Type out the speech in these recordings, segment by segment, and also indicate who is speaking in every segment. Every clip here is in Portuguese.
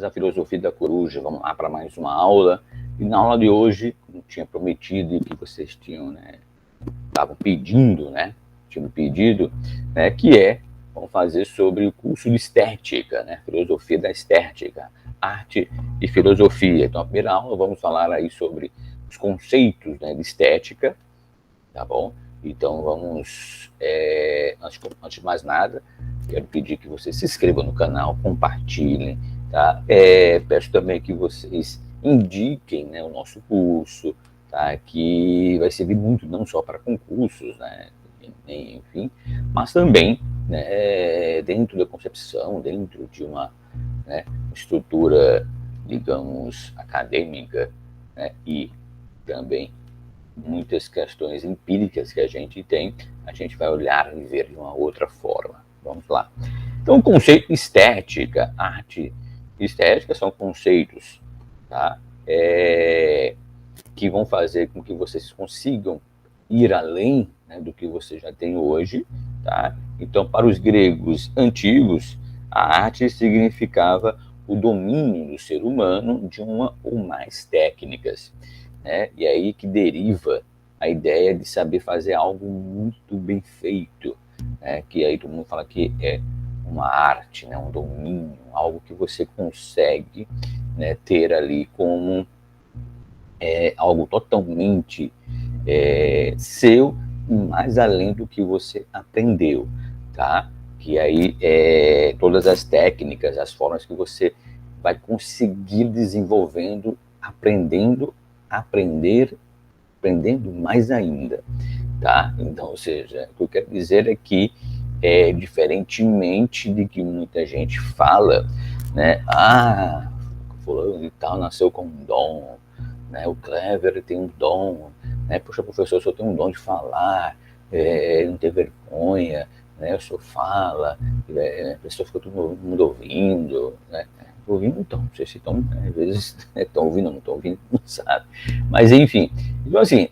Speaker 1: da filosofia da coruja. Vamos lá para mais uma aula. E na aula de hoje, como tinha prometido e que vocês tinham, estavam pedindo, tinham pedido, vamos fazer sobre o curso de estética, filosofia da estética, arte e filosofia. Então, a primeira aula vamos falar aí sobre os conceitos, de estética, tá bom? Então, vamos, antes de mais nada, quero pedir que vocês se inscrevam no canal, compartilhem, tá? Peço também que vocês indiquem, o nosso curso, tá? Que vai servir muito, não só para concursos, enfim, mas também, dentro da concepção, dentro de uma estrutura, digamos, acadêmica, e também muitas questões empíricas que a gente tem, a gente vai olhar e ver de uma outra forma. Vamos lá. Então, o conceito estética, arte e estética são conceitos, tá? Que vão fazer com que vocês consigam ir além, do que você já tem hoje, tá? Então, para os gregos antigos, a arte significava o domínio do ser humano de uma ou mais técnicas, e aí que deriva a ideia de saber fazer algo muito bem feito, que aí todo mundo fala que é uma arte, um domínio, algo que você consegue, ter ali como algo totalmente seu, mais além do que você aprendeu, tá? Que aí todas as técnicas, as formas que você vai conseguir desenvolvendo, aprendendo mais ainda, tá? Então, ou seja, o que eu quero dizer é que, diferentemente de que muita gente fala, fulano e tal nasceu com um dom, o Clever tem um dom, poxa, professor, eu só tenho um dom de falar, não ter vergonha, o senhor fala, a pessoa fica todo mundo ouvindo, ouvindo, então, não sei se estão, às vezes estão ouvindo ou não estão ouvindo, não sabe. Mas, enfim, então, assim,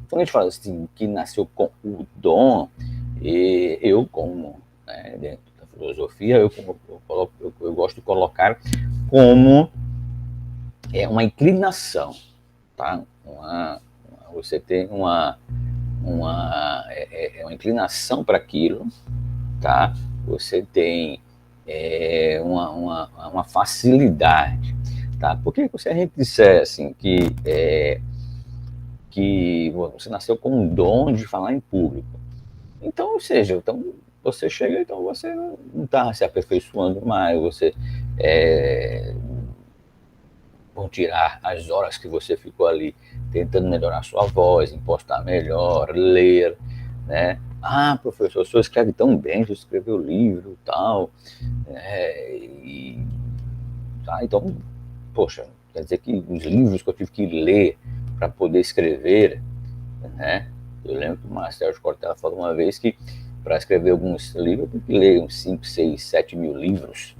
Speaker 1: quando a gente fala assim, que nasceu com o dom, eu, como, dentro da filosofia, eu gosto de colocar como uma inclinação, tá? Você tem uma inclinação para aquilo, tá? Você tem uma facilidade, tá? Porque se a gente disser assim que você nasceu com um dom de falar em público, então, ou seja, então você chega, então você não está se aperfeiçoando mais, você vão tirar as horas que você ficou ali tentando melhorar sua voz, impostar melhor, ler, Ah, professor, o senhor escreve tão bem, já escreveu livro e tal, tá? Então, poxa, quer dizer que os livros que eu tive que ler para poder escrever, eu lembro que o Marcelo Cortella falou uma vez que para escrever alguns livros eu tenho que ler uns 5, 6, 7 mil livros,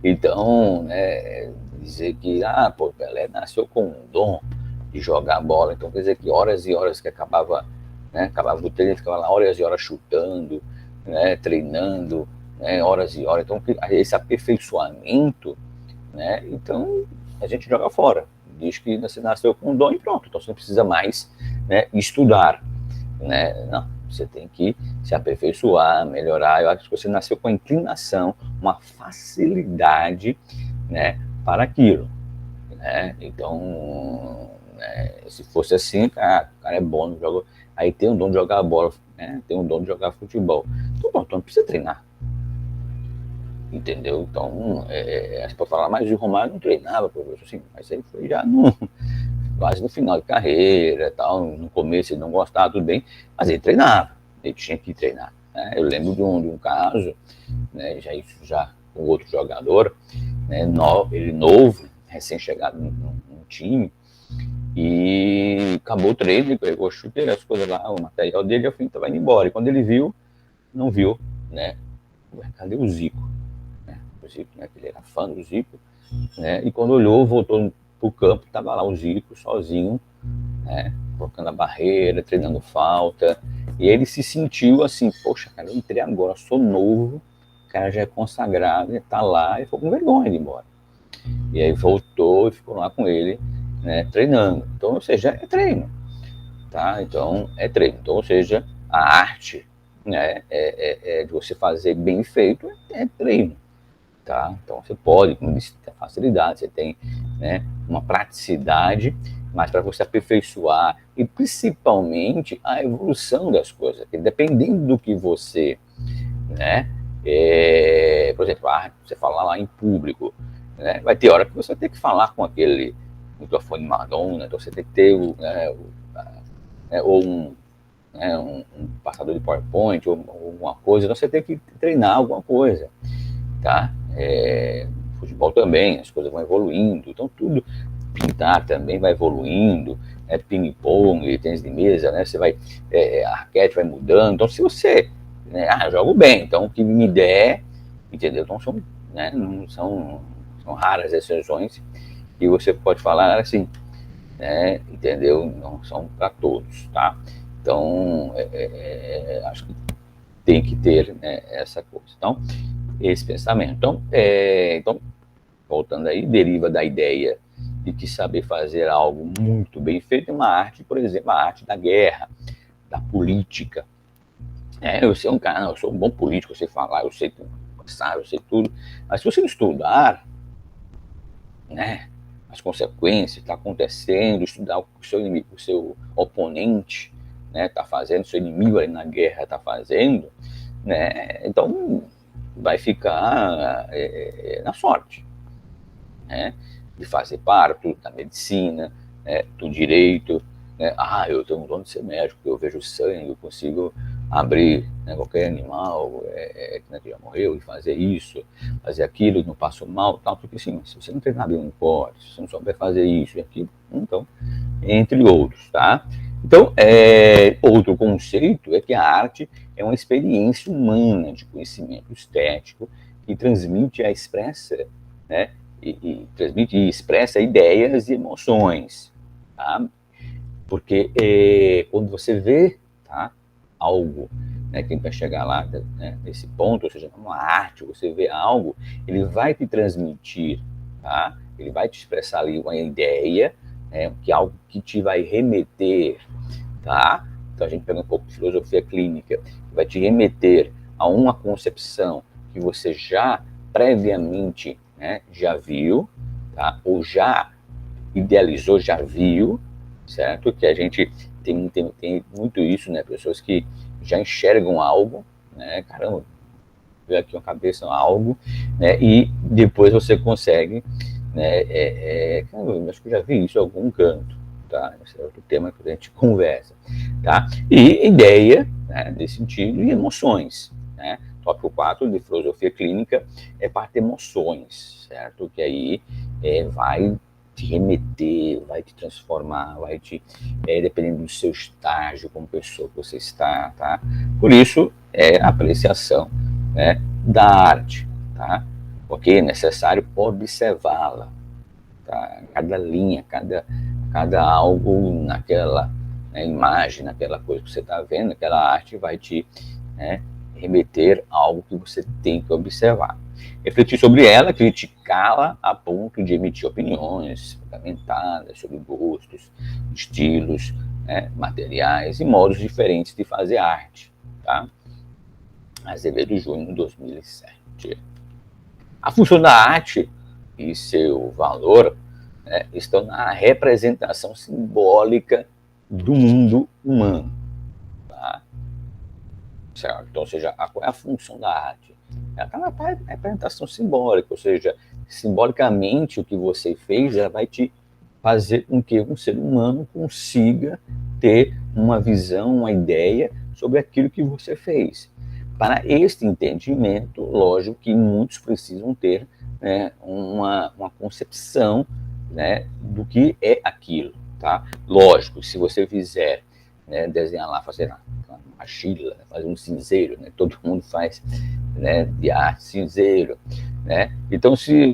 Speaker 1: Então, dizer que, Pelé nasceu com um dom de jogar bola, então quer dizer que horas e horas que acabava o treino, ele ficava lá horas e horas chutando, treinando, horas e horas, então esse aperfeiçoamento, então a gente joga fora, diz que você nasceu com um dom e pronto, então você não precisa mais estudar, não, você tem que se aperfeiçoar, melhorar. Eu acho que você nasceu com a inclinação, uma facilidade, para aquilo, Então, se fosse assim, o cara é bom no jogo, aí tem um dom de jogar bola, tem um dom de jogar futebol. Então, pronto, não precisa treinar. Entendeu? Então, para falar, mas o Romário não treinava, professor, assim, mas aí foi já quase no final de carreira, tal, no começo ele não gostava, tudo bem, mas ele treinava, ele tinha que treinar. Eu lembro de um caso, já com outro jogador, ele novo, recém-chegado num time, e acabou o treino, ele pegou chuteira, as coisas lá, o material dele, e estava indo embora. E quando ele viu, não viu, cadê o Zico? O Zico, que ele era fã do Zico, e quando olhou, voltou pro campo, estava lá o Zico sozinho, colocando a barreira, treinando falta, e ele se sentiu assim, poxa, cara, eu entrei agora, sou novo, cara já é consagrado, está lá e ficou com vergonha de ir embora. E aí voltou e ficou lá com ele, né, treinando. Então, ou seja, é treino, tá? Então, é treino. Então, ou seja, a arte, né, de você fazer bem feito é treino, tá? Então, você pode, como disse, tem facilidade, você tem, né, uma praticidade, mas para você aperfeiçoar e principalmente a evolução das coisas, porque dependendo do que você, né, por exemplo, você falar lá em público, né, vai ter hora que você vai ter que falar com aquele microfone Madonna, então você tem que ter ou um passador de PowerPoint ou alguma coisa, então você tem que treinar alguma coisa, tá? Futebol também, as coisas vão evoluindo, então tudo, pintar também vai evoluindo, ping-pong, tênis de mesa, né? Você vai, a raquete vai mudando, então se você, né, eu jogo bem, então o que me der, entendeu? Então são, né, não são raras exceções que você pode falar assim, né, entendeu? Não são para todos, tá? Então, acho que tem que ter, né, essa coisa. Então, esse pensamento. Então, voltando aí, deriva da ideia de que saber fazer algo muito bem feito é uma arte, por exemplo, a arte da guerra, da política. Eu sou um cara, eu sou um bom político, eu sei falar, eu sei pensar, eu sei tudo, mas se você não estudar, né, as consequências, está acontecendo, estudar o que o seu inimigo, o seu oponente, né, está fazendo, o seu inimigo ali na guerra está fazendo, né, então vai ficar na sorte, né, de fazer parte da medicina, do direito, né, eu tenho um dom de ser médico, eu vejo sangue, eu consigo abrir, né, qualquer animal que já morreu e fazer isso, fazer aquilo, não passo mal, tal, porque assim, se você não treinar bem um corte, se você não souber fazer isso e aquilo, então, entre outros, tá? Então, outro conceito é que a arte é uma experiência humana de conhecimento estético que transmite a expressa, né, e transmite e expressa ideias e emoções, tá? Porque quando você vê, tá, algo, né, que vai chegar lá, né, nesse ponto, ou seja, uma arte, você vê algo, ele vai te transmitir, tá? Ele vai te expressar ali uma ideia, que é algo que te vai remeter, tá? Então a gente pega um pouco de filosofia clínica, que vai te remeter a uma concepção que você já previamente, né, já viu, tá? Ou já idealizou, já viu, certo? Que a gente tem muito isso, né? Pessoas que já enxergam algo, né? Caramba, veio aqui uma cabeça, algo, né? E depois você consegue, né? Caramba, acho que eu já vi isso em algum canto, tá? Esse é outro tema que a gente conversa, tá? E ideia, né, desse sentido, e emoções, né? Tópico 4 de filosofia clínica é parte de emoções, certo? Que aí vai te remeter, vai te transformar, vai te, dependendo do seu estágio como pessoa que você está, tá? Por isso, a apreciação, né, da arte, tá? Porque é necessário observá-la, tá? Cada linha, cada algo naquela, né, imagem, naquela coisa que você está vendo, aquela arte vai te, né, remeter a algo que você tem que observar. Refletir sobre ela, criticá-la a ponto de emitir opiniões fundamentadas sobre gostos, estilos, né, materiais e modos diferentes de fazer arte, tá? Azevedo Júnior, 2007. A função da arte e seu valor, né, estão na representação simbólica do mundo humano, tá? Certo? Então, ou seja, qual é a função da arte? É aquela representação simbólica, ou seja, simbolicamente o que você fez, ela vai te fazer com que um ser humano consiga ter uma visão, uma ideia sobre aquilo que você fez. Para este entendimento, lógico que muitos precisam ter, né, uma concepção, né, do que é aquilo, tá? Lógico, se você fizer, né, desenhar lá, fazer uma argila, fazer um cinzeiro, né, todo mundo faz, né, de arte, cinzeiro, né? Então, se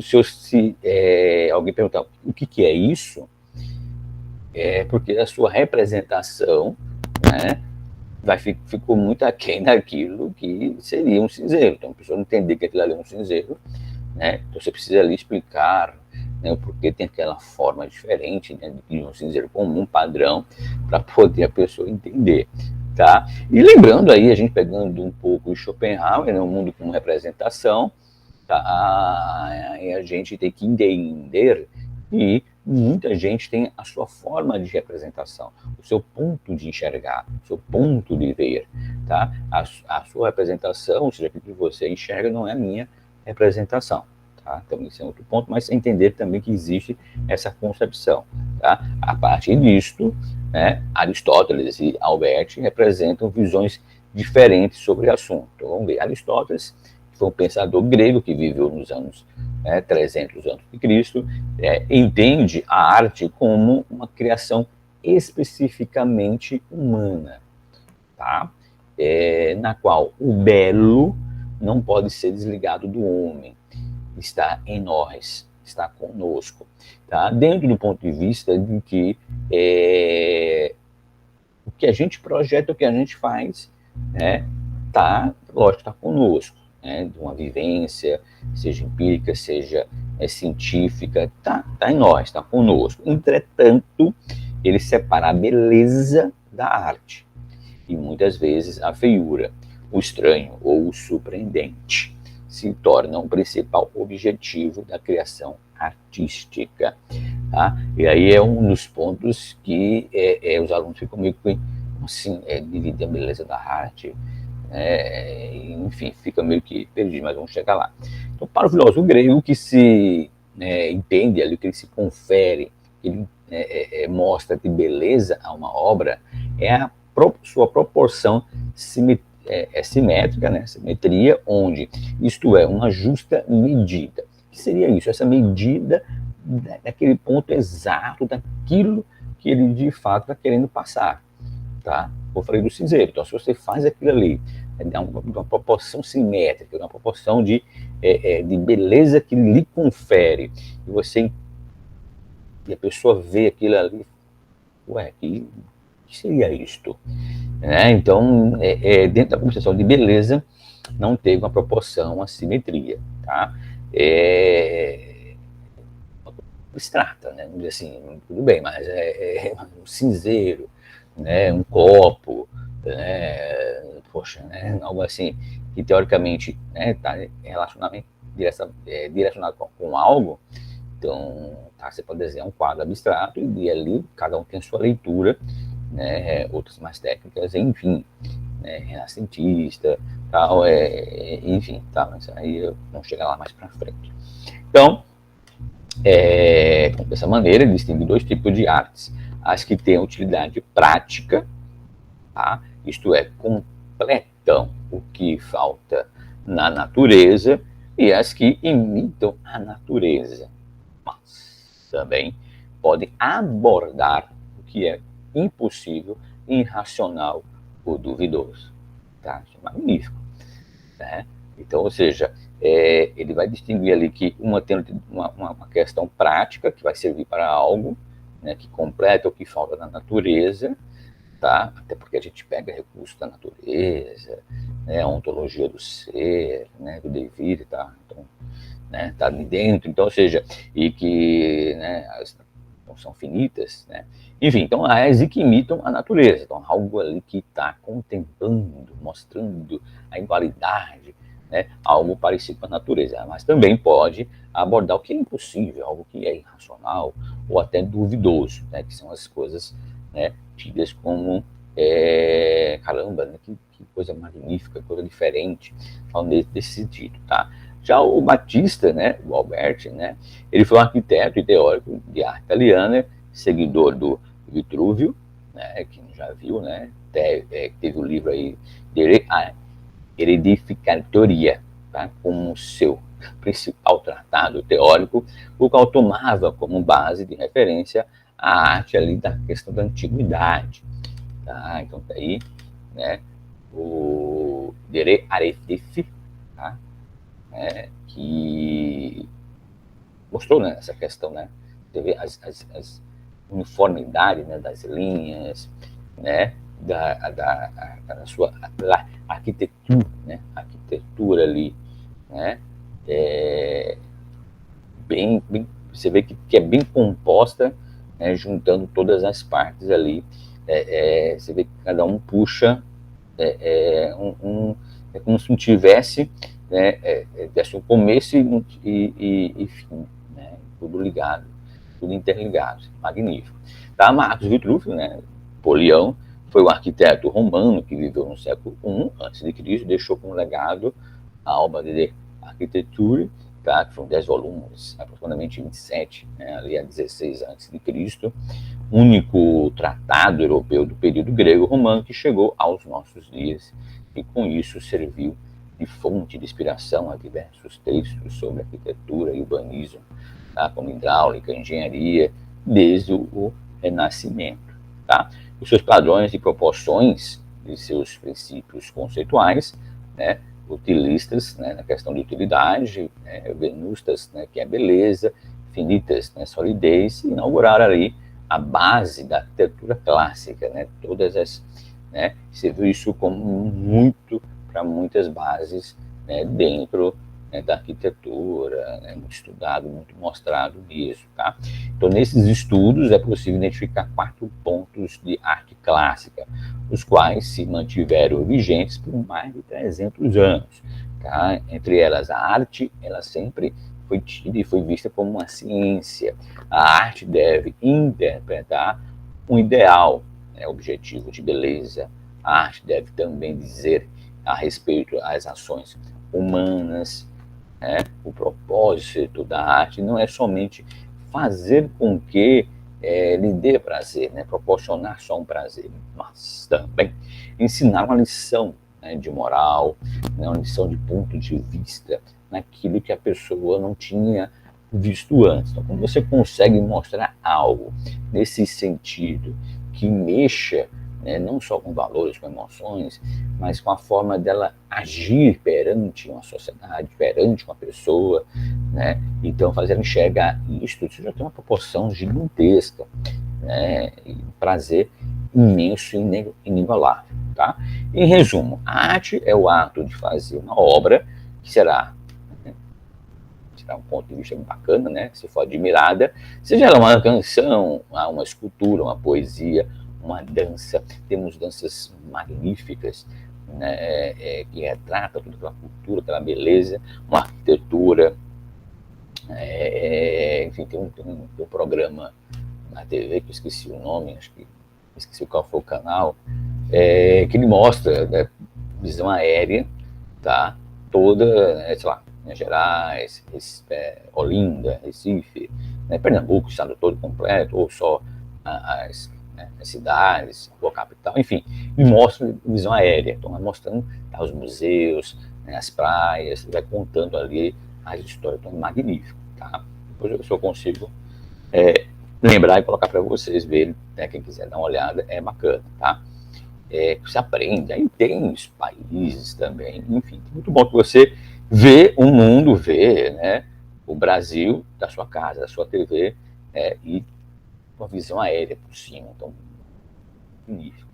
Speaker 1: alguém perguntar o que é isso, é porque a sua representação, né, ficou muito aquém daquilo que seria um cinzeiro. Então, a pessoa não entender que aquilo ali é um cinzeiro, né? Então, você precisa ali explicar, né, o porquê tem aquela forma diferente, né, de um cinzeiro comum, padrão, para poder a pessoa entender. Tá? E lembrando aí, a gente pegando um pouco o Schopenhauer, né, o mundo como representação, tá? E a gente tem que entender que muita gente tem a sua forma de representação, o seu ponto de enxergar, o seu ponto de ver. Tá? A sua representação, ou seja, aquilo que você enxerga, não é a minha representação. Tá? Então, esse é outro ponto, mas entender também que existe essa concepção. Tá? A partir disto, né, Aristóteles e Albert representam visões diferentes sobre o assunto. Então, vamos ver, Aristóteles foi um pensador grego que viveu nos anos 300 antes de Cristo, entende a arte como uma criação especificamente humana, tá? Na qual o belo não pode ser desligado do homem, está em nós, está conosco, tá? Dentro do ponto de vista de que o que a gente projeta, o que a gente faz, né, lógico, está conosco, né, de uma vivência, seja empírica, seja científica, tá em nós, está conosco. Entretanto, ele separa a beleza da arte e muitas vezes a feiura, o estranho ou o surpreendente se tornam o principal objetivo da criação artística. Tá? E aí é um dos pontos que os alunos ficam meio que assim, dividir a beleza da arte, enfim, fica meio que perdido, mas vamos chegar lá. Então, para o filósofo grego, que se entende ali, que ele se confere, que ele mostra de beleza a uma obra, é a sua proporção simétrica, né? Simetria, onde isto é uma justa medida. O que seria isso? Essa medida daquele ponto exato daquilo que ele de fato está querendo passar, tá? Eu falei do cinzeiro. Então, se você faz aquilo ali, uma proporção simétrica, uma proporção de beleza que lhe confere, e a pessoa vê aquilo ali, ué, que seria isto? Então, dentro da concepção de beleza, não teve uma proporção, uma simetria, tá? Abstrata, né? Vamos dizer assim, tudo bem, mas um cinzeiro, né? Um copo, né? Poxa, né? Algo assim que teoricamente está direcionado com algo. Então, você pode desenhar um quadro abstrato e ali cada um tem a sua leitura, né? Outras mais técnicas, enfim, né? Renascentista, tal, enfim, tá? Mas aí vamos chegar lá mais para frente. Então, dessa maneira, ele distingue dois tipos de artes: as que têm utilidade prática, tá? Isto é, completam o que falta na natureza, e as que imitam a natureza, mas também podem abordar o que é impossível, irracional ou duvidoso. Tá? Isso é magnífico, né? Então, ou seja, ele vai distinguir ali que uma tem uma questão prática que vai servir para algo, né, que completa o que falta na natureza, tá? Até porque a gente pega recursos da natureza, né, a ontologia do ser, né, do devir, tá? Então, né, tá ali dentro, então, ou seja, e que, né, não são finitas, né? Enfim, então as que imitam a natureza, então algo ali que está contemplando, mostrando a igualdade, né, algo parecido com a natureza, mas também pode abordar o que é impossível, algo que é irracional ou até duvidoso, né, que são as coisas, né, tidas como caramba, né, que coisa magnífica, coisa diferente, falando desse sentido, tá? Já o Batista, né, o Albert, né, ele foi um arquiteto e teórico de arte italiana, seguidor do Vitruvio, né, quem já viu, né, teve o livro aí de Edificatoria, tá, como seu principal tratado teórico, o qual tomava como base de referência a arte ali da questão da antiguidade, tá? Então tá aí, né, o Dere Arefif, tá? Que mostrou, né, essa questão, né, teve as uniformidades, né, das linhas, né, da sua arquitetura, né? Arquitetura ali, né? Você vê que é bem composta, né? Juntando todas as partes ali. Você vê que cada um puxa é como se não tivesse, né, tivesse um começo e fim, né? Tudo ligado, tudo interligado, magnífico. Tá? Marcos Vitruvius, né, Polião, foi um arquiteto romano que viveu no século I a.C., deixou como legado a obra de arquitetura, tá? Que foram 10 volumes, aproximadamente 27, né, ali a 16 a.C., único tratado europeu do período grego-romano que chegou aos nossos dias e com isso serviu de fonte de inspiração a diversos textos sobre arquitetura e urbanismo, tá? Como hidráulica, engenharia, desde o Renascimento. Tá? Os seus padrões e proporções de seus princípios conceituais, né? Utilistas, né? Na questão de utilidade, né? Venustas, né? Que é beleza, finitas, né? Solidez, e inauguraram ali a base da arquitetura clássica, né? Todas as, né? Você viu isso como muito para muitas bases, né? Dentro, né? Da arquitetura, né? Muito estudado, muito mostrado nisso, tá? Então, nesses estudos é possível identificar 4 pontos de arte clássica, os quais se mantiveram vigentes por mais de 300 anos, tá? Entre elas, a arte, ela sempre foi tida e foi vista como uma ciência. A arte deve interpretar um ideal, né, objetivo de beleza. A arte deve também dizer a respeito às ações humanas, né? O propósito da arte não é somente fazer com que lhe dê prazer, né? Proporcionar só um prazer, mas também ensinar uma lição, né, de moral, né, uma lição de ponto de vista, naquilo que a pessoa não tinha visto antes. Então, quando você consegue mostrar algo nesse sentido que mexa, né, não só com valores, com emoções, mas com a forma dela agir perante uma sociedade, perante uma pessoa, né? Então, fazer ela enxergar isso já tem uma proporção gigantesca, né? E um prazer imenso e inigualável, tá? Em resumo, a arte é o ato de fazer uma obra que será um ponto de vista bacana, né? Se for admirada, seja ela uma canção, uma escultura, uma poesia, uma dança. Temos danças magníficas, né? Que retratam toda aquela cultura, aquela beleza, uma arquitetura. Enfim, tem um programa na TV que eu esqueci o nome, acho que esqueci qual foi o canal, que ele mostra, né, visão aérea, tá? Toda, né, sei lá, Minas Gerais, Olinda, Recife, né, Pernambuco, o estado todo completo, ou só as cidades, a capital, enfim, e mostra visão aérea. Então, vai mostrando, tá, os museus, né, as praias, vai contando ali as histórias. Então, magnífico, tá? Depois eu só consigo lembrar e colocar para vocês verem, né, quem quiser dar uma olhada, é bacana, tá? Você aprende, aí tem os países também, enfim, muito bom que você vê o mundo, vê, né, o Brasil da sua casa, da sua TV, e com a visão aérea por cima, então, magnífico,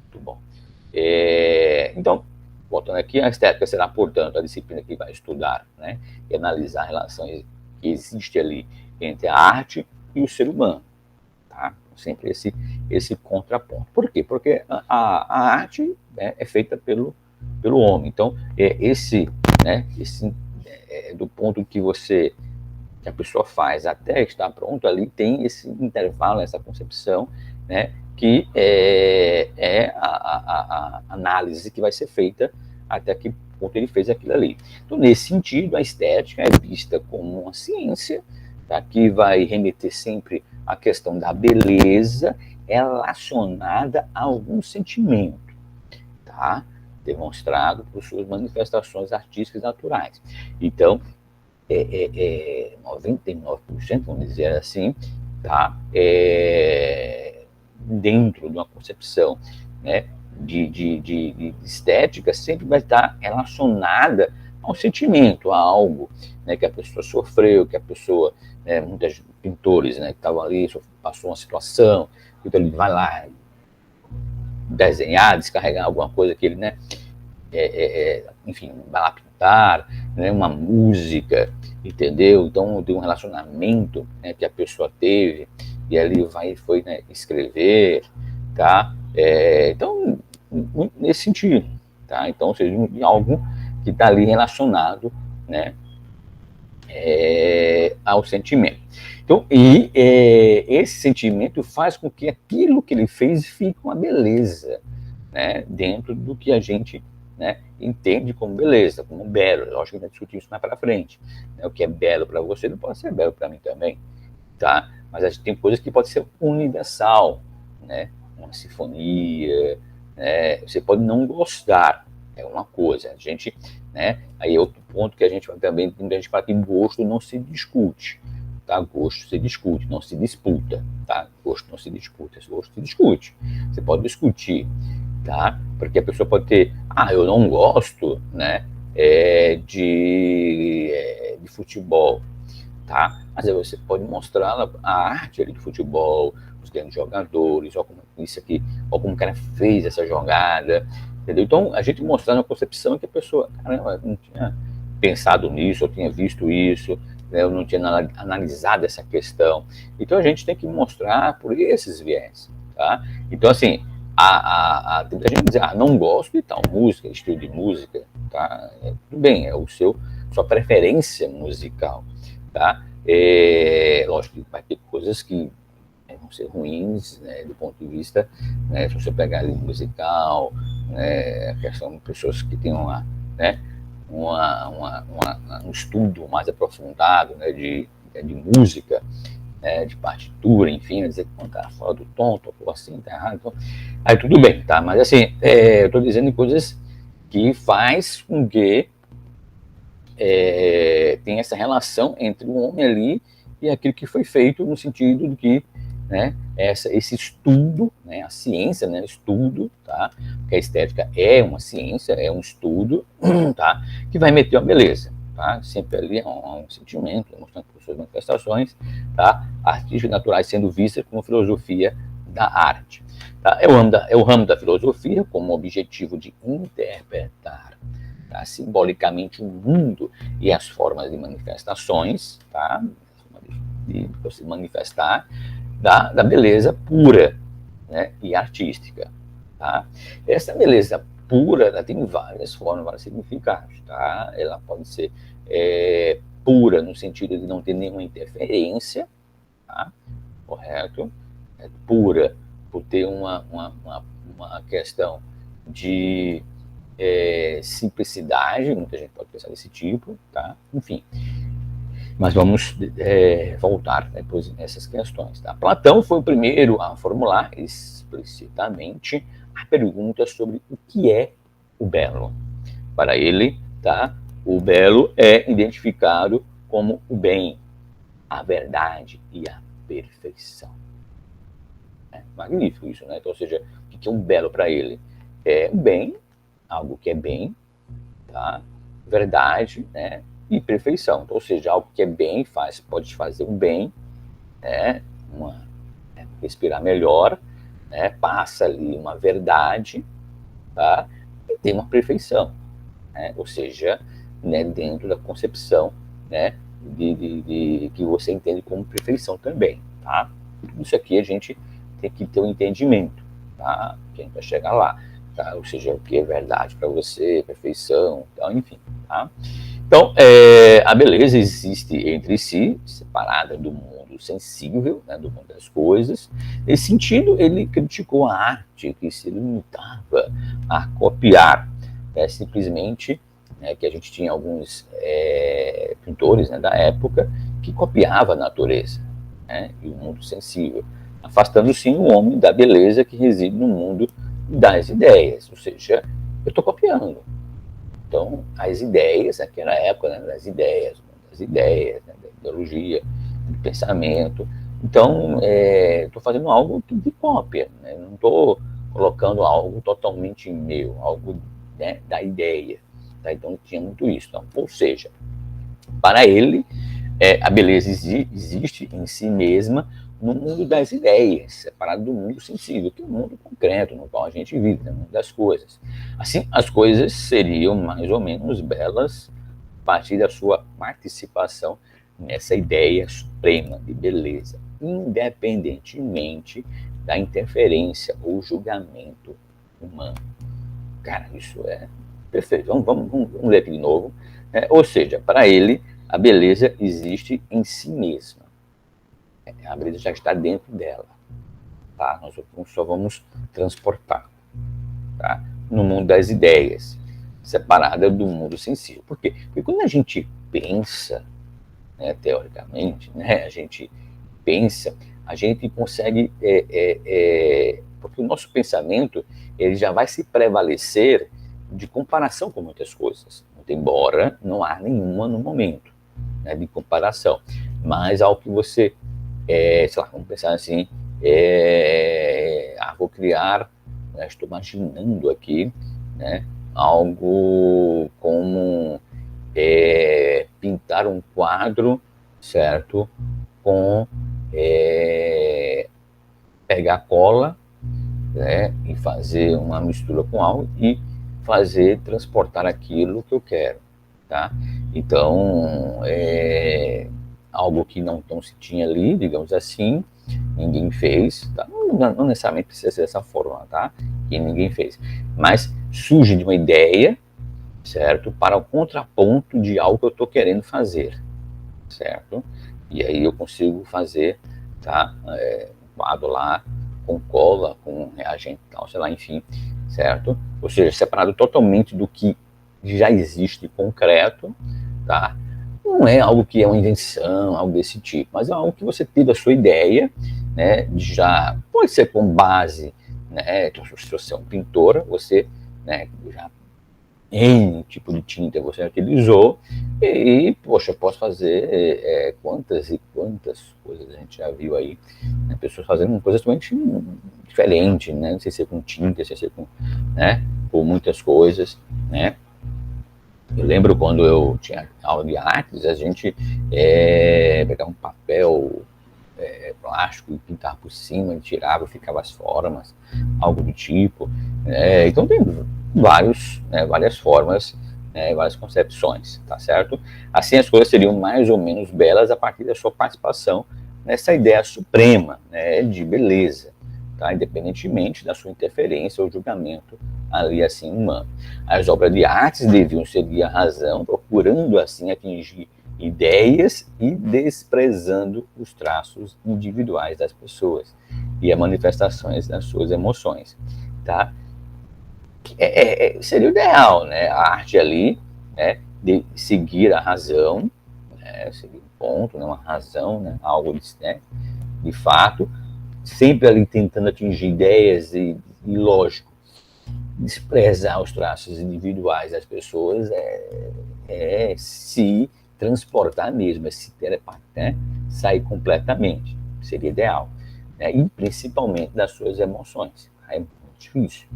Speaker 1: muito bom. Então, voltando aqui, a estética será, portanto, a disciplina que vai estudar, né, e analisar relações que existem ali entre a arte e o ser humano, tá? Sempre esse contraponto. Por quê? Porque a arte, né, é feita pelo homem. Então, né, do ponto que a pessoa faz até estar pronto, ali tem esse intervalo, essa concepção, né, que é a análise que vai ser feita até que ponto ele fez aquilo ali. Então, nesse sentido, a estética é vista como uma ciência, tá, que vai remeter sempre à questão da beleza relacionada a algum sentimento, tá? Demonstrado por suas manifestações artísticas naturais. Então, 99%, vamos dizer assim, tá? Dentro de uma concepção, né, de estética, sempre vai estar relacionada ao sentimento, a algo, né, que a pessoa sofreu, que a pessoa, né, muitos pintores, né, que estavam ali, passou uma situação, então ele vai lá, desenhar, descarregar alguma coisa que ele, né, enfim, vai lá pintar, né, uma música, entendeu? Então, de um relacionamento, né, que a pessoa teve, e ali foi, né, escrever, tá? Então, nesse sentido, tá? Então, seja algo que está ali relacionado, né, ao sentimento. Então, esse sentimento faz com que aquilo que ele fez fique uma beleza, né, dentro do que a gente, né, entende como beleza, como belo. Lógico que a gente vai discutir isso mais para frente. Né? O que é belo para você não pode ser belo para mim também, tá? Mas a gente tem coisas que pode ser universal, né? Uma sinfonia, né? Você pode não gostar, é uma coisa. A gente, né? Aí é outro ponto que a gente também, a gente fala que gosto não se discute, tá? Gosto se discute, não se disputa, tá? Gosto não se disputa, gosto se discute. Você pode discutir, tá? Porque a pessoa pode ter, eu não gosto, né, de futebol, tá? Mas aí você pode mostrar a arte ali de futebol, os grandes jogadores, ó como isso aqui, ó como o cara fez essa jogada, entendeu? Então a gente mostrando a concepção que a pessoa, caramba, não tinha pensado nisso, eu tinha visto isso, né, eu não tinha analisado essa questão. Então a gente tem que mostrar por esses viés, tá? Então assim, tem muita gente que diz, não gosto de tal música, estilo de música, tá? Tudo bem, é sua preferência musical, tá? Lógico que vai ter coisas que vão ser ruins, né, do ponto de vista, né, se você pegar ali musical, né, a questão de pessoas que têm né, um estudo mais aprofundado, né, de música, de partitura, enfim, dizer que tá fora do tom, tocou assim, tá errado, então, aí tudo bem, tá? Mas assim, eu tô dizendo coisas que faz com que tem essa relação entre o homem ali e aquilo que foi feito, no sentido de que, né, esse estudo, né, a ciência, né, estudo, tá? Porque a estética é uma ciência, é um estudo, tá? Que vai meter uma beleza, tá? Sempre ali é um sentimento, mostrando suas manifestações, tá? Artísticas naturais sendo vistas como filosofia da arte. Tá? É o ramo da filosofia como objetivo de interpretar, tá, simbolicamente o mundo e as formas de manifestações, tá, de se manifestar da beleza pura, né, e artística. Tá? Essa beleza pura, ela tem várias formas, vários significados. Tá? Ela pode ser pura no sentido de não ter nenhuma interferência, tá? Correto? É pura por ter uma questão de simplicidade, muita gente pode pensar desse tipo, tá? Enfim. Mas vamos voltar depois nessas questões, tá? Platão foi o primeiro a formular explicitamente a pergunta sobre o que é o belo. Para ele, tá? O belo é identificado como o bem, a verdade e a perfeição. É magnífico isso, né? Então, ou seja, o que é um belo para ele? É um bem, algo que é bem, tá? Verdade, né? E perfeição. Então, ou seja, algo que é bem pode te fazer um bem, né? Respirar melhor, né? Passa ali uma verdade, tá? E tem uma perfeição, né? Ou seja, né, dentro da concepção, né, de que você entende como perfeição também, tá? Isso aqui a gente tem que ter um entendimento, tá? Que a gente vai chegar lá, tá? Ou seja, o que é verdade para você, perfeição, então, enfim, tá? Então, a beleza existe entre si, separada do mundo sensível, né, do mundo das coisas. Nesse sentido, ele criticou a arte que se limitava a copiar, simplesmente, né, que a gente tinha alguns pintores, né, da época que copiava a natureza, né, e o mundo sensível, afastando sim o homem da beleza que reside no mundo das ideias, ou seja, eu estou copiando. Então, as ideias, naquela época, né, das ideias, né, da ideologia, do pensamento. Então, estou fazendo algo de cópia, né, não estou colocando algo totalmente meu, algo, né, da ideia. Tá? Então, tinha muito isso. Então, ou seja, para ele, a beleza existe em si mesma no mundo das ideias, separado do mundo sensível, que é o mundo concreto, no qual a gente vive, no mundo das coisas. Assim, as coisas seriam mais ou menos belas a partir da sua participação nessa ideia suprema de beleza, independentemente da interferência ou julgamento humano. Cara, isso é perfeito. Vamos ler aqui de novo. Ou seja, para ele, a beleza existe em si mesma. A beleza já está dentro dela. Tá? Nós só vamos transportar. Tá? No mundo das ideias, separada do mundo sensível. Por quê? Porque quando a gente pensa, né, teoricamente, né, a gente pensa, a gente consegue... porque o nosso pensamento ele já vai se prevalecer de comparação com muitas coisas, embora não há nenhuma no momento, né, de comparação. Mas ao que você, sei lá, vamos pensar assim, vou criar, né, estou imaginando aqui, né, algo como pintar um quadro, certo? Com pegar cola, né, e fazer uma mistura com algo e fazer transportar aquilo que eu quero, tá? Então, algo que não se tinha ali, digamos assim, ninguém fez, tá? Não necessariamente precisa ser dessa forma, tá? Que ninguém fez, mas surge de uma ideia, certo? Para o contraponto de algo que eu estou querendo fazer, certo? E aí eu consigo fazer, tá? Um quadro lá com cola, com reagente, tal, sei lá, enfim, certo? Ou seja, separado totalmente do que já existe concreto, tá? Não é algo que é uma invenção, algo desse tipo, mas é algo que você teve a sua ideia, né? Já pode ser com base, né? Se você é um pintor, você, né, já N tipo de tinta você utilizou e, poxa, eu posso fazer quantas e quantas coisas a gente já viu aí, né? Pessoas fazendo coisas totalmente diferentes, né? Não sei se é com tinta, se é com, né, com muitas coisas, né? Eu lembro quando eu tinha aula de artes, a gente pegava um papel plástico e pintava por cima, e tirava, ficava as formas, algo do tipo. Então tem várias formas, várias concepções, tá certo? Assim as coisas seriam mais ou menos belas a partir da sua participação nessa ideia suprema, né, de beleza, tá? Independentemente da sua interferência ou julgamento ali assim humano. As obras de artes deviam seguir a razão, procurando assim atingir ideias e desprezando os traços individuais das pessoas e as manifestações das suas emoções, tá? Seria o ideal, né? A arte ali, né, de seguir a razão, né, seguir um ponto, né, uma razão, né, algo de fato, sempre ali tentando atingir ideias e lógico, desprezar os traços individuais das pessoas se transportar mesmo, se telepar, né? Sair completamente, seria ideal, né? E principalmente das suas emoções. É muito difícil,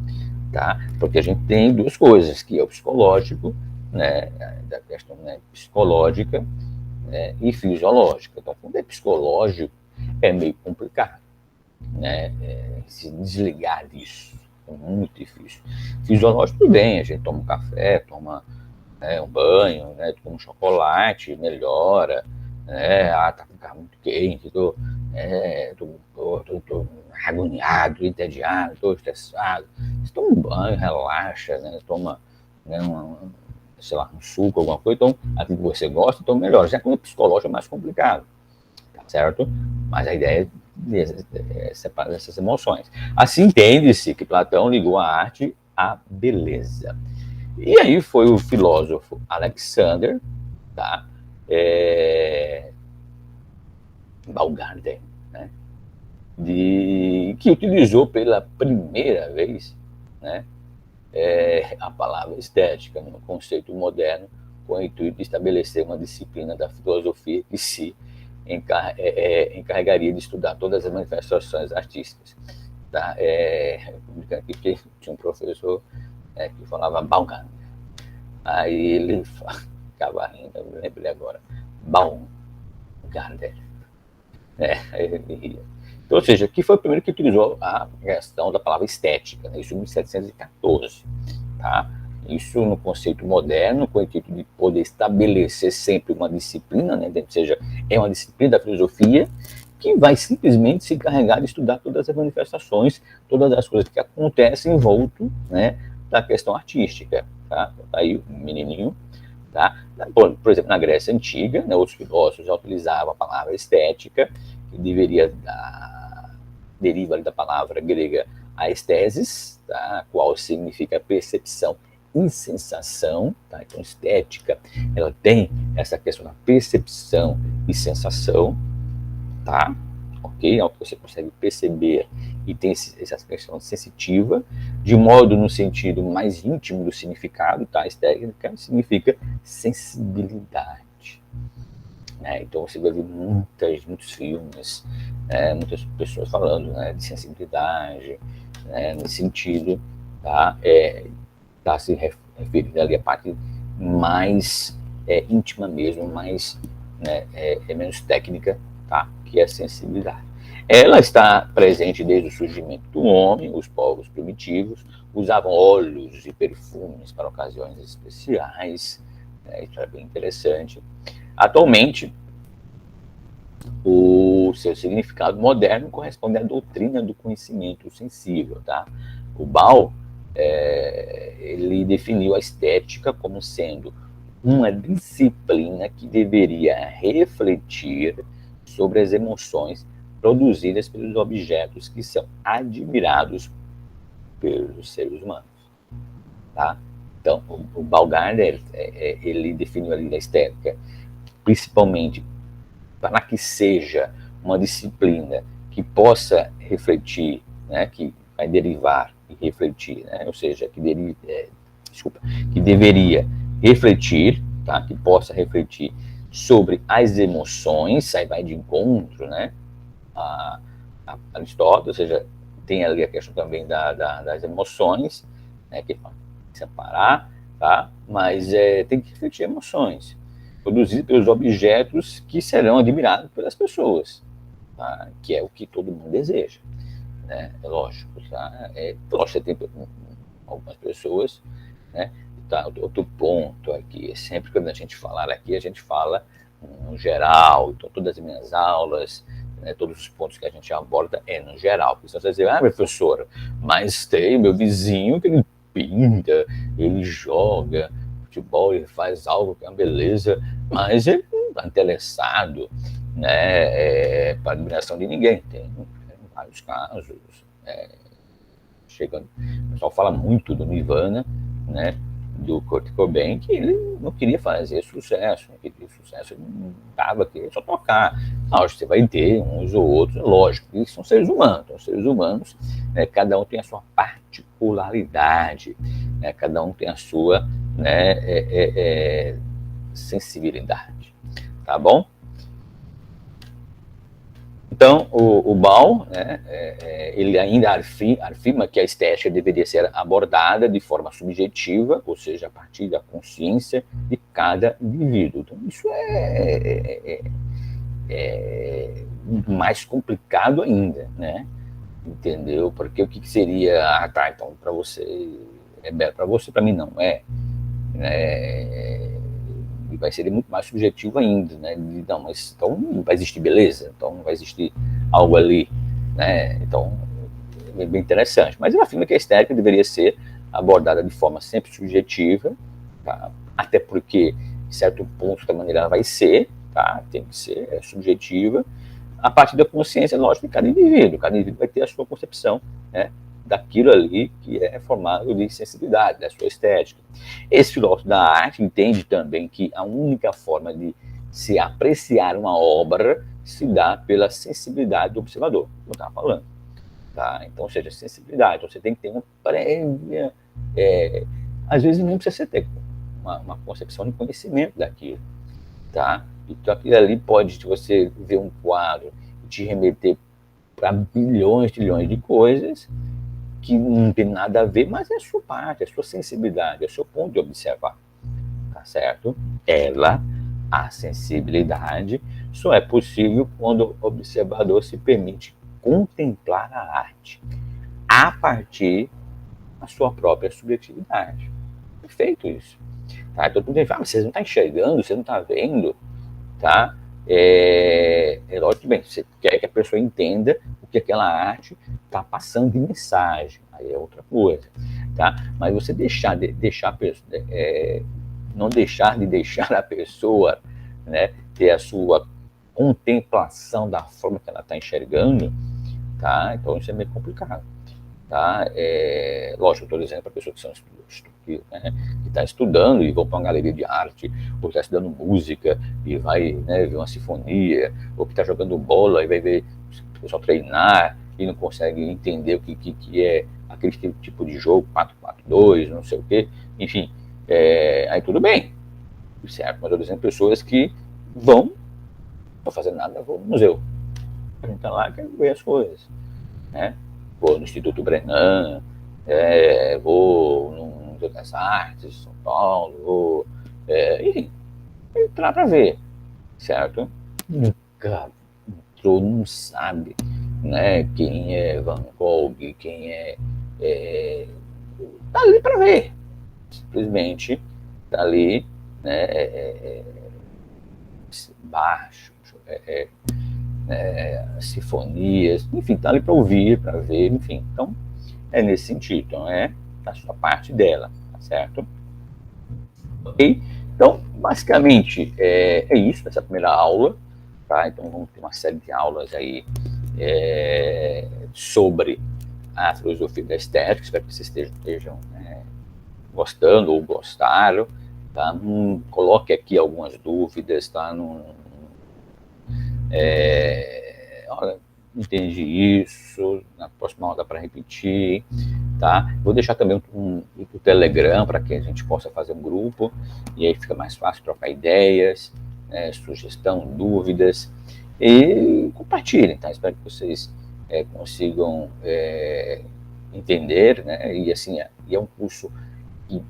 Speaker 1: tá? Porque a gente tem duas coisas, que é o psicológico, né? Da questão, né, psicológica, né, e fisiológica. Então, quando é psicológico, é meio complicado, né? Se desligar disso é muito difícil. Fisiológico, tudo bem, a gente toma um café, toma um banho, né, toma um chocolate, melhora, né, tá com o carro muito quente, tô agoniado, entediado, tô estressado. Você toma um banho, relaxa, né, toma, né, sei lá, um suco, alguma coisa, então, aquilo que você gosta, então melhora. Já quando é psicológico é mais complicado, tá certo? Mas a ideia é separar essas emoções. Assim entende-se que Platão ligou a arte à beleza. E aí foi o filósofo Alexander, tá? Baumgarten, né? Que utilizou pela primeira vez, né, a palavra estética no conceito moderno, com o intuito de estabelecer uma disciplina da filosofia que se encarregaria de estudar todas as manifestações artísticas. Tá? Aqui porque tinha um professor que falava Baumgarten. Aí ele ficava rindo, eu lembrei agora. Baumgarten. Aí ele ria. Então, ou seja, que foi o primeiro que utilizou a questão da palavra estética, né? Isso em 1714, tá? Isso no conceito moderno, com o intuito de poder estabelecer sempre uma disciplina, né? Ou seja, é uma disciplina da filosofia que vai simplesmente se encarregar de estudar todas as manifestações, todas as coisas que acontecem envolto, né, da questão artística, tá? Tá aí o menininho, tá? Por exemplo, na Grécia Antiga, né, os filósofos já utilizavam a palavra estética, que deriva da palavra grega aesthesis, tá? A qual significa percepção e sensação, tá? Então, estética, ela tem essa questão da percepção e sensação, tá? Ok? Algo que você consegue perceber e tem essa questão sensitiva, de modo no sentido mais íntimo do significado, tá? Estética significa sensibilidade, né? Então você vai ver muitos filmes, né? Muitas pessoas falando, né, de sensibilidade, né, nesse sentido, tá? Tá se referindo ali a parte mais íntima mesmo, mais, né, menos técnica, tá? Que é a sensibilidade. Ela está presente desde o surgimento do homem. Os povos primitivos usavam óleos e perfumes para ocasiões especiais, né? Isso é bem interessante. Atualmente, o seu significado moderno corresponde à doutrina do conhecimento sensível, tá? O Ball, ele definiu a estética como sendo uma disciplina que deveria refletir sobre as emoções produzidas pelos objetos que são admirados pelos seres humanos, tá? Então, o Baumgartner, ele definiu ali a estética, principalmente para que seja uma disciplina que possa refletir, né, que vai derivar e refletir, né, ou seja, que deveria refletir, tá, que possa refletir sobre as emoções, aí vai de encontro, né, a Aristóteles, ou seja, tem ali a questão também das emoções, né, que separar, tá, mas tem que refletir emoções produzido pelos objetos que serão admirados pelas pessoas, tá? Que é o que todo mundo deseja, né? É lógico, tá? Lógico, você tem algumas pessoas, né? Tá, outro ponto aqui, sempre que a gente falar aqui, a gente fala no geral, então todas as minhas aulas, né, todos os pontos que a gente aborda no geral, porque você vai dizer, professora, mas tem meu vizinho que ele pinta, ele joga futebol, ele faz algo que é uma beleza, mas ele não está interessado, né, para admiração de ninguém. Tem vários casos. O pessoal fala muito do Nirvana, né, do Kurt Cobain, que ele não queria fazer sucesso, não queria sucesso, ele não dava, queria só tocar. Você vai ter uns ou outros, lógico, eles são seres humanos, né, cada um tem a sua particularidade, né, cada um tem a sua, né, sensibilidade, tá bom? Então, o Ball, né, ele ainda afirma que a estética deveria ser abordada de forma subjetiva, ou seja, a partir da consciência de cada indivíduo. Então, isso é mais complicado ainda, né? Entendeu? Porque o que seria, então, para você é belo, para você, para mim não é, né? E vai ser muito mais subjetivo ainda, né? Não, mas então não vai existir beleza, então não vai existir algo ali, né? Então é bem interessante. Mas ele afirma que a estética deveria ser abordada de forma sempre subjetiva, tá? Até porque, em certo ponto da maneira, ela vai ser, tá? Tem que ser subjetiva, a partir da consciência, lógico, de cada indivíduo. Cada indivíduo vai ter a sua concepção, né, daquilo ali que é formado de sensibilidade, da sua estética. Esse filósofo da arte entende também que a única forma de se apreciar uma obra se dá pela sensibilidade do observador, como eu estava falando. Tá? Então, ou seja, sensibilidade. Você tem que ter uma prévia. Às vezes não precisa você ter uma concepção de conhecimento daquilo. Tá? Então, aquilo ali pode, se você ver um quadro, te remeter para bilhões, trilhões de coisas que não tem nada a ver, mas é a sua parte, é a sua sensibilidade, é o seu ponto de observar, tá certo? A sensibilidade, só é possível quando o observador se permite contemplar a arte a partir da sua própria subjetividade. Perfeito isso. Tá? Então, todo mundo fala, vocês não estão enxergando, vocês não estão vendo, tá? É lógico que bem, você quer que a pessoa entenda o que aquela arte está passando de mensagem, aí é outra coisa, tá? Mas você não deixar de deixar a pessoa, né, ter a sua contemplação da forma que ela está enxergando, tá? Então isso é meio complicado, tá? Lógico, eu estou dizendo para pessoas que está estudando e vão para uma galeria de arte, ou está estudando música e vai, né, ver uma sinfonia, ou que está jogando bola e vai ver o pessoal treinar e não consegue entender o que é aquele tipo de jogo, 4-4-2, não sei o quê, enfim, aí tudo bem, certo? Mas eu estou dizendo pessoas que vão, não fazer nada, vou no museu, a gente está lá, quer ver as coisas, né? Vou no Instituto Brenan, vou no Museu das Artes de São Paulo, enfim, entrar para ver, certo? Nunca entrou, não sabe, né, quem é Van Gogh, quem tá ali para ver, simplesmente tá ali, né, baixo, sinfonias, enfim, tá ali para ouvir, para ver, enfim, então é nesse sentido, então a sua parte dela, tá certo? Ok? Então, basicamente, é isso, essa primeira aula, tá? Então vamos ter uma série de aulas aí sobre a filosofia da estética, espero que vocês estejam gostando ou gostaram, tá? Coloque aqui algumas dúvidas, tá? Olha, entendi isso, na próxima aula dá para repetir, tá? Vou deixar também o Telegram para que a gente possa fazer um grupo, e aí fica mais fácil trocar ideias, sugestão, dúvidas, e compartilhem, tá? Espero que vocês consigam entender, né? E assim, é um curso que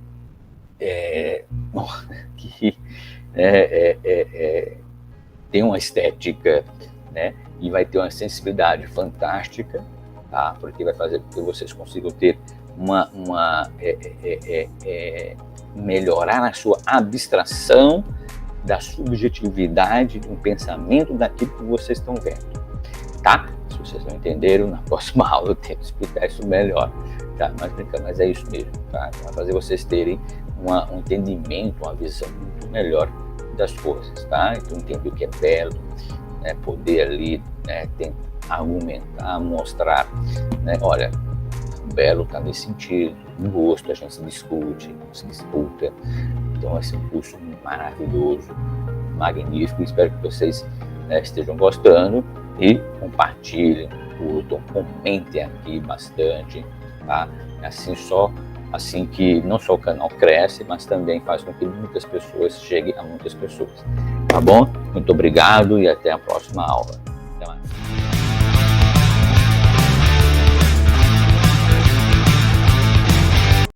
Speaker 1: tem uma estética, né, e vai ter uma sensibilidade fantástica, tá, porque vai fazer com que vocês consigam ter melhorar a sua abstração da subjetividade do pensamento daquilo que vocês estão vendo, tá? Se vocês não entenderam, na próxima aula eu tento explicar isso melhor, tá? Mas é isso mesmo, tá? Vai fazer vocês terem um entendimento, uma visão muito melhor das coisas, tá? Então entender o que é belo, né? Poder ali, né, argumentar, mostrar, né? Olha, o belo está nesse sentido, no gosto a gente se discute, se disputa. Então vai ser um curso maravilhoso, magnífico. Espero que vocês estejam gostando e compartilhem, curtam, comentem aqui bastante, tá? Assim que não só o canal cresce, mas também faz com que muitas pessoas cheguem a muitas pessoas. Tá bom? Muito obrigado e até a próxima aula.